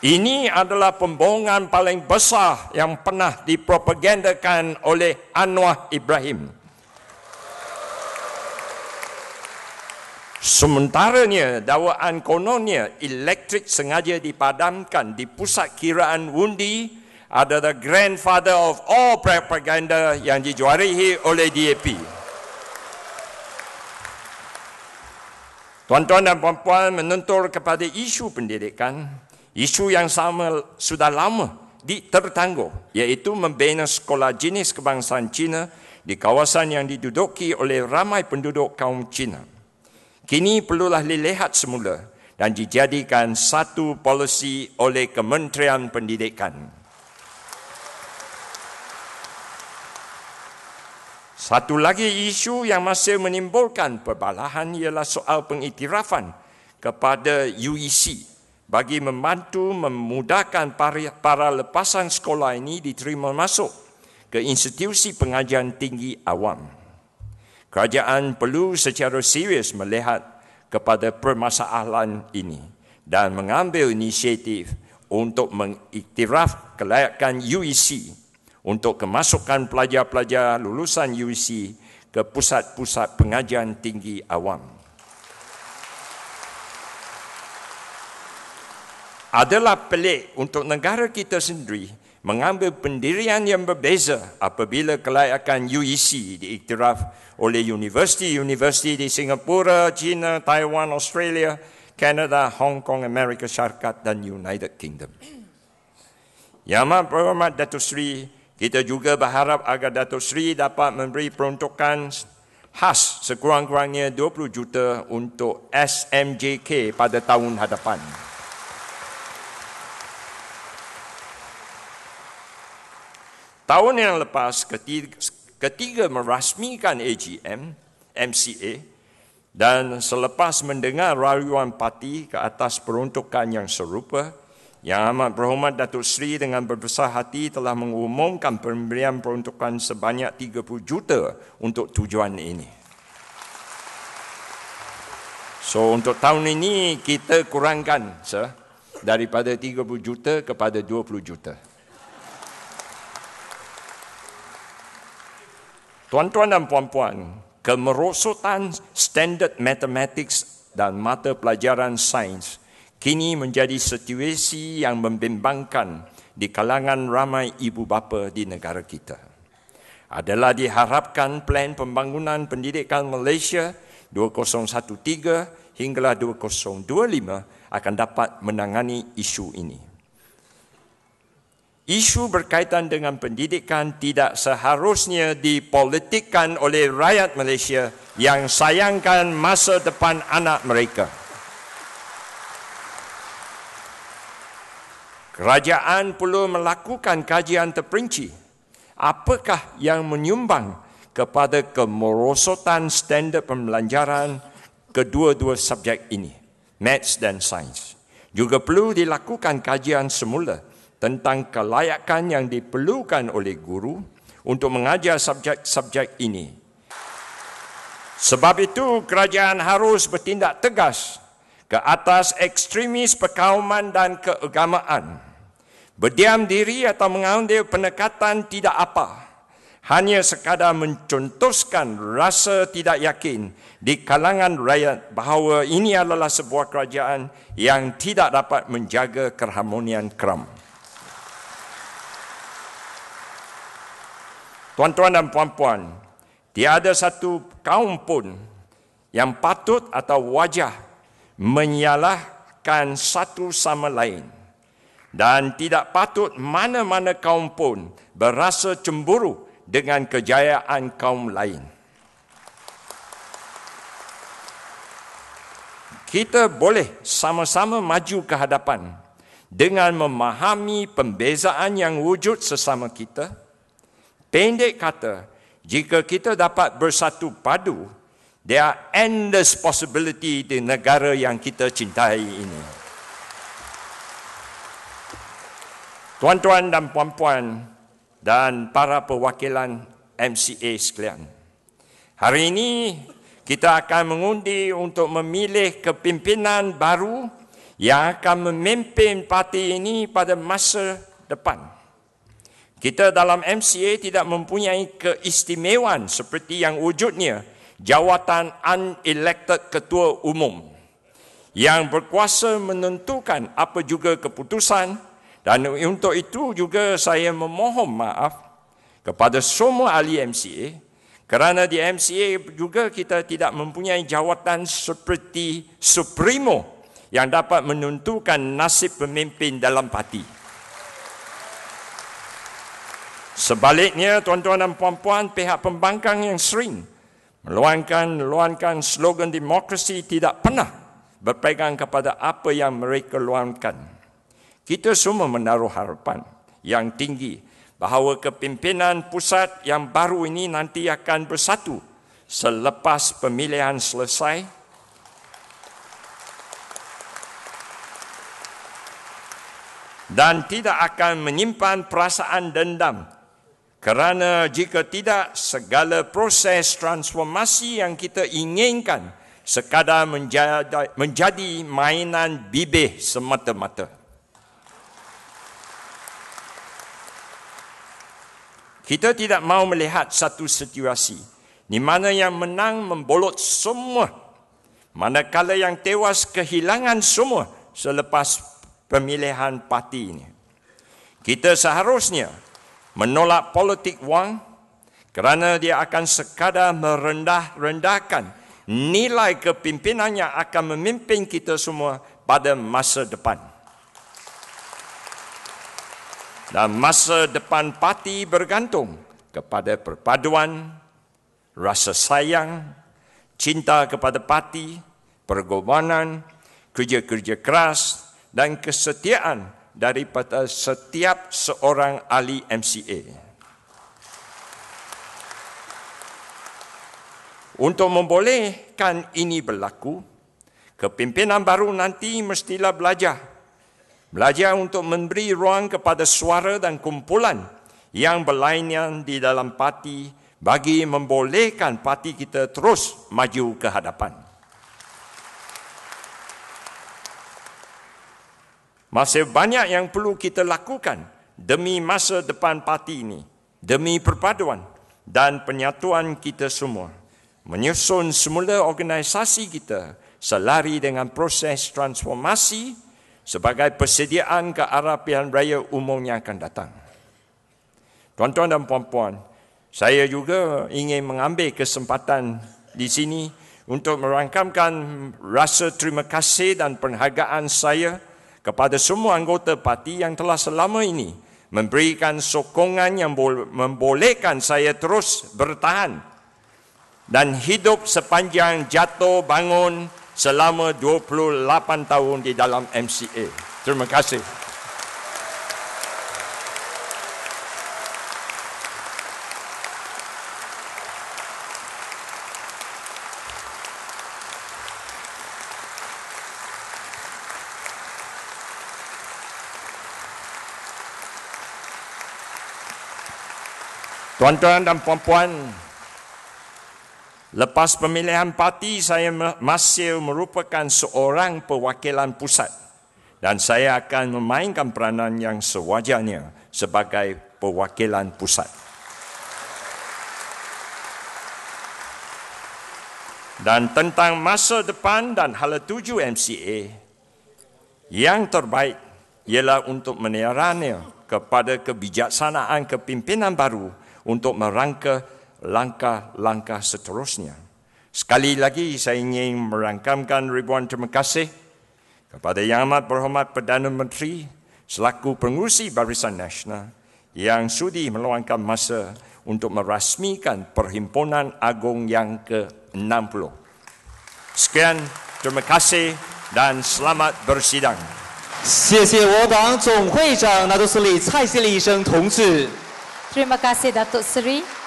Ini adalah pembohongan paling besar yang pernah dipropagandakan oleh Anwar Ibrahim. Sementaranya, dakwaan kononnya elektrik sengaja dipadamkan di pusat kiraan undi adalah grandfather of all propaganda yang dijuarihi oleh DAP. Tuan-tuan dan puan-puan, menentur kepada isu pendidikan, isu yang sama sudah lama tertangguh, iaitu membina sekolah jenis kebangsaan Cina di kawasan yang diduduki oleh ramai penduduk kaum Cina. Kini perlulah dilihat semula dan dijadikan satu polisi oleh Kementerian Pendidikan. Satu lagi isu yang masih menimbulkan perbalahan ialah soal pengiktirafan kepada UEC bagi membantu memudahkan para lepasan sekolah ini diterima masuk ke institusi pengajian tinggi awam. Kerajaan perlu secara serius melihat kepada permasalahan ini dan mengambil inisiatif untuk mengiktiraf kelayakan UEC untuk kemasukan pelajar-pelajar lulusan UEC ke pusat-pusat pengajian tinggi awam. Adalah pelik untuk negara kita sendiri mengambil pendirian yang berbeza apabila kelayakan UEC diiktiraf oleh universiti-universiti di Singapura, China, Taiwan, Australia, Kanada, Hong Kong, Amerika Syarikat dan United Kingdom. Yang amat berhormat Datuk Seri, kita juga berharap agar Datuk Seri dapat memberi peruntukan khas sekurang-kurangnya 20 juta untuk SMJK pada tahun hadapan. Tahun yang lepas, ketiga merasmikan AGM, MCA, dan selepas mendengar rayuan parti ke atas peruntukan yang serupa, Yang amat berhormat Datuk Seri dengan berbesar hati telah mengumumkan pemberian peruntukan sebanyak 30 juta untuk tujuan ini. So untuk tahun ini kita kurangkan daripada 30 juta kepada 20 juta. Tuan-tuan dan puan-puan, kemerosotan standard mathematics dan mata pelajaran sains kini menjadi situasi yang membimbangkan di kalangan ramai ibu bapa di negara kita. Adalah diharapkan plan pembangunan pendidikan Malaysia 2013 hinggalah 2025 akan dapat menangani isu ini. Isu berkaitan dengan pendidikan tidak seharusnya dipolitikkan oleh rakyat Malaysia yang sayangkan masa depan anak mereka. Kerajaan perlu melakukan kajian terperinci. Apakah yang menyumbang kepada kemerosotan standard pembelajaran kedua-dua subjek ini, Maths dan Sains. Juga perlu dilakukan kajian semula tentang kelayakan yang diperlukan oleh guru untuk mengajar subjek-subjek ini. Sebab itu, kerajaan harus bertindak tegas ke atas ekstremis perkauman dan keagamaan. Berdiam diri atau mengambil pendekatan tidak apa, hanya sekadar mencontohkan rasa tidak yakin di kalangan rakyat bahawa ini adalah sebuah kerajaan yang tidak dapat menjaga keharmonian keram. Tuan-tuan dan puan-puan, tiada satu kaum pun yang patut atau wajah menyalahkan satu sama lain. Dan tidak patut mana-mana kaum pun berasa cemburu dengan kejayaan kaum lain. Kita boleh sama-sama maju ke hadapan dengan memahami pembezaan yang wujud sesama kita. Pendek kata, jika kita dapat bersatu padu, there are endless possibility di negara yang kita cintai ini. Tuan-tuan dan puan-puan dan para perwakilan MCA sekalian, hari ini kita akan mengundi untuk memilih kepimpinan baru yang akan memimpin parti ini pada masa depan. Kita dalam MCA tidak mempunyai keistimewaan seperti yang wujudnya jawatan unelected ketua umum yang berkuasa menentukan apa juga keputusan, dan untuk itu juga saya memohon maaf kepada semua ahli MCA kerana di MCA juga kita tidak mempunyai jawatan seperti Supremo yang dapat menentukan nasib pemimpin dalam parti. Sebaliknya, tuan-tuan dan puan-puan, pihak pembangkang yang sering meluangkan slogan demokrasi tidak pernah berpegang kepada apa yang mereka luangkan. Kita semua menaruh harapan yang tinggi bahawa kepimpinan pusat yang baru ini nanti akan bersatu selepas pemilihan selesai dan tidak akan menyimpan perasaan dendam. Kerana jika tidak, segala proses transformasi yang kita inginkan sekadar menjadi mainan bibih semata-mata. Kita tidak mahu melihat satu situasi di mana yang menang membolot semua, manakala yang tewas kehilangan semua selepas pemilihan parti ini. Kita seharusnya menolak politik wang kerana dia akan sekadar merendah-rendahkan nilai kepimpinan yang akan memimpin kita semua pada masa depan. Dan masa depan parti bergantung kepada perpaduan, rasa sayang, cinta kepada parti, pergolakan, kerja-kerja keras dan kesetiaan daripada setiap seorang ahli MCA. Untuk membolehkan ini berlaku, kepimpinan baru nanti mestilah belajar untuk memberi ruang kepada suara dan kumpulan yang berlainan di dalam parti bagi membolehkan parti kita terus maju ke hadapan. Masih banyak yang perlu kita lakukan demi masa depan parti ini, demi perpaduan dan penyatuan kita semua. Menyusun semula organisasi kita selari dengan proses transformasi sebagai persediaan ke arah pilihan raya umum yang akan datang. Tuan-tuan dan puan-puan, saya juga ingin mengambil kesempatan di sini untuk merangkamkan rasa terima kasih dan penghargaan saya kepada semua anggota parti yang telah selama ini memberikan sokongan yang membolehkan saya terus bertahan dan hidup sepanjang jatuh bangun selama 28 tahun di dalam MCA. Terima kasih. Tuan-tuan dan puan-puan, lepas pemilihan parti saya masih merupakan seorang perwakilan pusat dan saya akan memainkan peranan yang sewajarnya sebagai perwakilan pusat. Dan tentang masa depan dan hala tuju MCA, yang terbaik ialah untuk menerangnya kepada kebijaksanaan kepimpinan baru untuk merangka langkah-langkah seterusnya. Sekali lagi saya ingin merangkamkan ribuan terima kasih kepada Yang Amat Berhormat Perdana Menteri selaku pengurusi Barisan Nasional yang sudi meluangkan masa untuk merasmikan Perhimpunan Agung yang ke-60. Sekian, terima kasih dan selamat bersidang. 谢谢我党总会长拿督斯里蔡希礼医生同志。 Terima kasih Datuk Seri.